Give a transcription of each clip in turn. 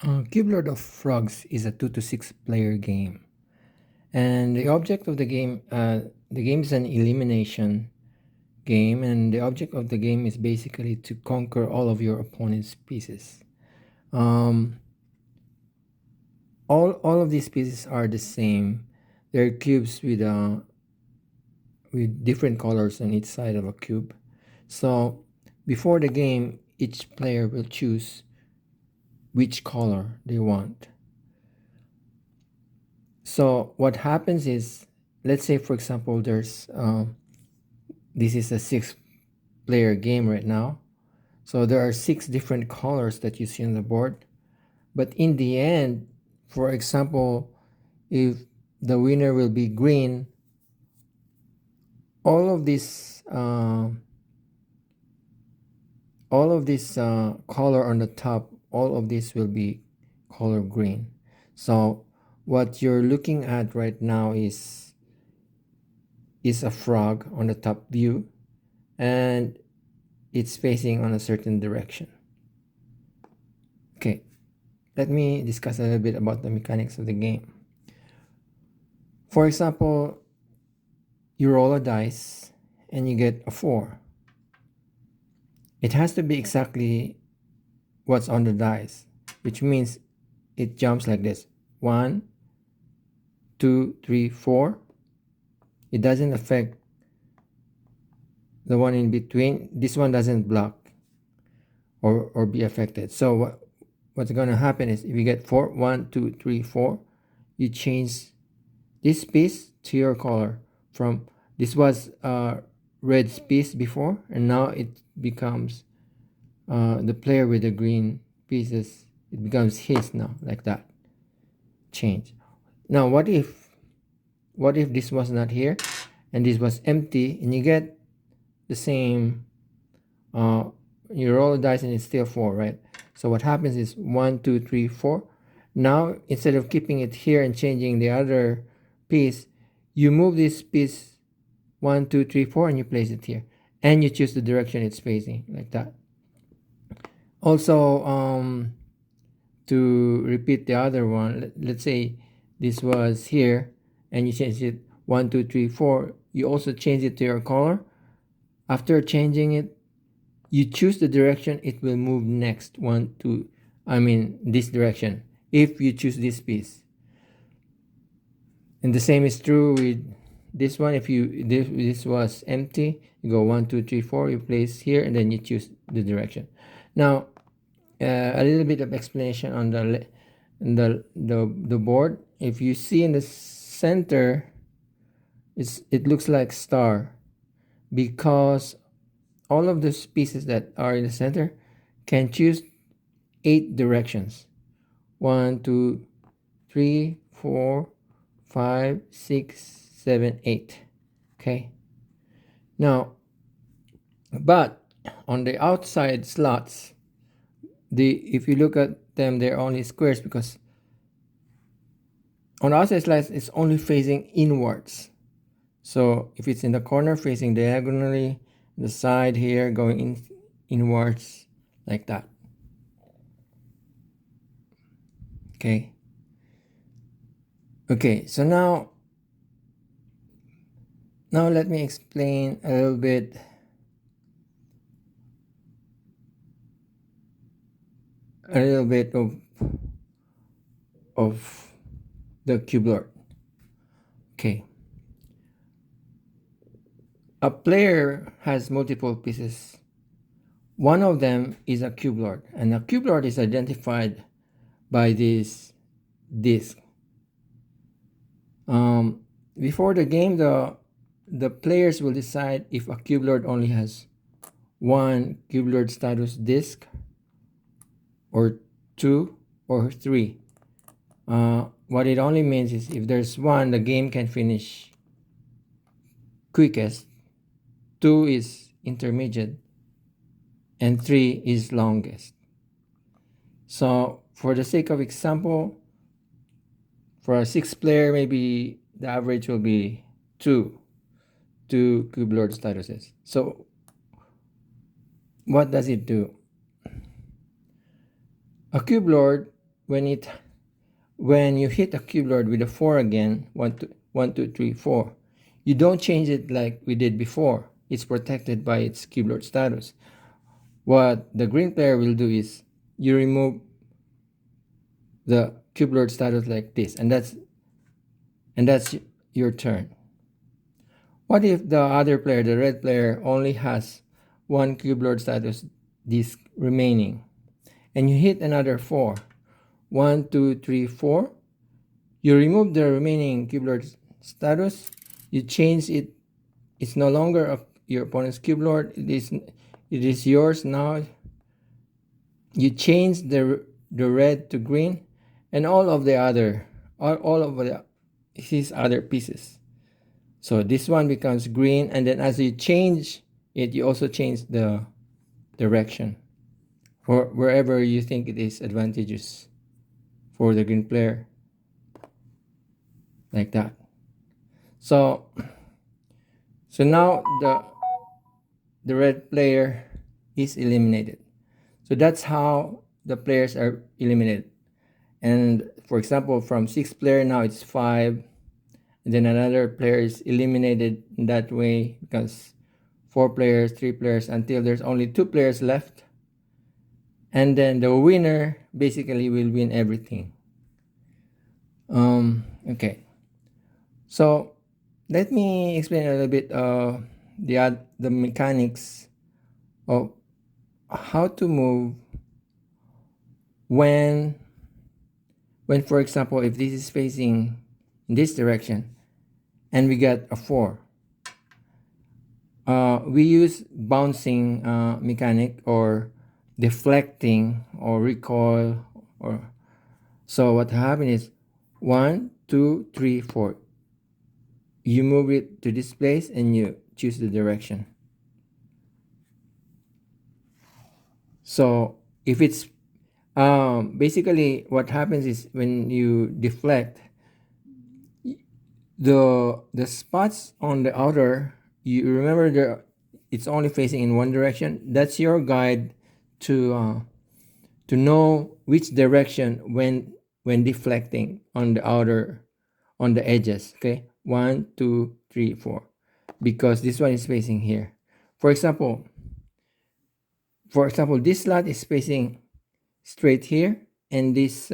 KubeLord of Frogs is a 2 to 6 player game. And the object of the game is an elimination game, and the object of the game is basically to conquer all of your opponent's pieces. Um, all of these pieces are the same. They're cubes with different colors on each side of a cube. So before the game, each player will choose which color they want. So what happens is, let's say for example, this is a 6-player game right now. So there are 6 different colors that you see on the board. But in the end, for example, if the winner will be green, all of this color on the top, all of this will be color green. So what you're looking at right now is a frog on the top view, and it's facing on a certain direction. Okay, let me discuss a little bit about the mechanics of the game. For example, you roll a dice and you get a 4. It has to be exactly what's on the dice, which means it jumps like this: 1, 2, 3, 4. It doesn't affect the one in between. This one doesn't block or be affected. So what's going to happen is, if you get 4, 1, 2, 3, 4, you change this piece to your color. From this was red piece before, and now it becomes the player with the green pieces. It becomes his now, like that. Change. Now what if this was not here and this was empty, and you get the same you roll the dice and it's still 4, right? So what happens is 1, 2, 3, 4. Now instead of keeping it here and changing the other piece, you move this piece 1, 2, 3, 4, and you place it here, and you choose the direction it's facing, like that. Also, to repeat the other one, let's say this was here and you change it 1, 2, 3, 4. You also change it to your color. After changing it, you choose the direction it will move next. This direction, if you choose this piece. And the same is true with this one. If this was empty, you go 1, 2, 3, 4, you place here, and then you choose the direction. Now a little bit of explanation on the board. If you see in the center, it looks like star, because all of those pieces that are in the center can choose 8 directions. 1, 2, 3, 4, 5, 6, 7, 8. Okay. Now, but on the outside slots, if you look at them, they're only squares, because on the outside slots it's only facing inwards. So if it's in the corner, facing diagonally, the side here going inwards, like that. Okay. Okay, so now let me explain a little bit of the KubeLord. Okay. A player has multiple pieces. One of them is a KubeLord, and a KubeLord is identified by this disk. Before the game, the players will decide if a KubeLord only has one KubeLord status disk, or 2, or 3. What it only means is, if there's 1, the game can finish quickest, 2 is intermediate, and 3 is longest. So for the sake of example, for a 6-player, maybe the average will be 2 KubeLord statuses. So what does it do? A KubeLord when you hit a KubeLord with a 4 again, 1, 2, 3, 4, you don't change it like we did before. It's protected by its KubeLord status. What the green player will do is you remove the KubeLord status like this, and that's your turn. What if the other player, the red player, only has one KubeLord status disk remaining, and you hit another 4, 1, 2, 3, 4, you remove the remaining KubeLord status, you change it, it's no longer your opponent's KubeLord, it is yours now. You change the red to green, and all of his other pieces. So this one becomes green, and then as you change it, you also change the direction for wherever you think it is advantageous for the green player, like that. So now the red player is eliminated. So that's how the players are eliminated. And for example, from 6 player now it's 5, and then another player is eliminated in that way, because 4 players, 3 players, until there's only 2 players left, and then the winner basically will win everything. Okay, so let me explain a little bit the mechanics of how to move when for example, if this is facing in this direction and we get a 4, we use bouncing mechanic, or deflecting, or recoil, or so what happens is 1, 2, 3, 4, you move it to this place and you choose the direction. So if it's basically what happens is when you deflect, the spots on the outer, you remember it's only facing in one direction. That's your guide to know which direction when deflecting on the outer, on the edges. Okay, 1, 2, 3, 4, because this one is facing here. For example, this slot is facing straight here, and this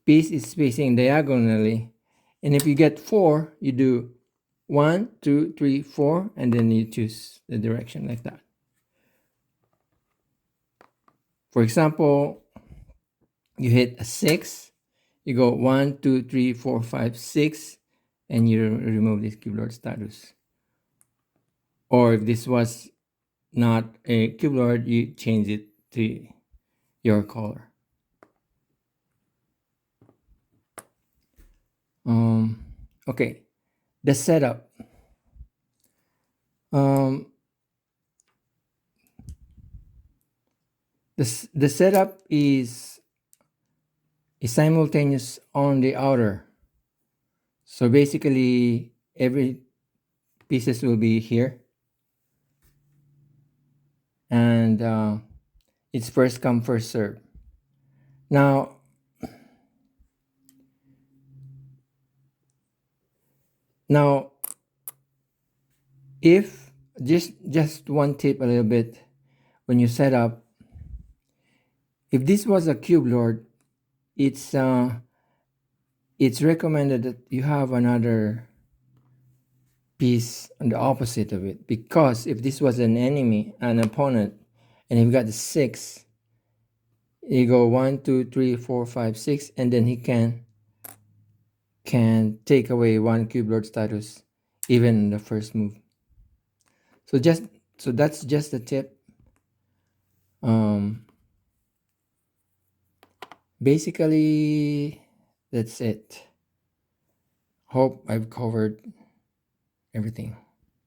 piece is facing diagonally. And if you get 4, you do 1, 2, 3, 4, and then you choose the direction like that. For example, you hit a 6, you go 1, 2, 3, 4, 5, 6, and you remove this KubeLord status. Or if this was not a KubeLord, you change it to your color. Okay, the setup. The setup is simultaneous on the outer. So basically, every pieces will be here, and it's first come first serve. Now if just one tip a little bit, when you set up, if this was a KubeLord, it's recommended that you have another piece on the opposite of it, because if this was an opponent, and you've got the 6, you go 1, 2, 3, 4, 5, 6, and then he can take away one KubeLord status even in the first move. So that's just a tip. Basically, that's it. Hope I've covered everything.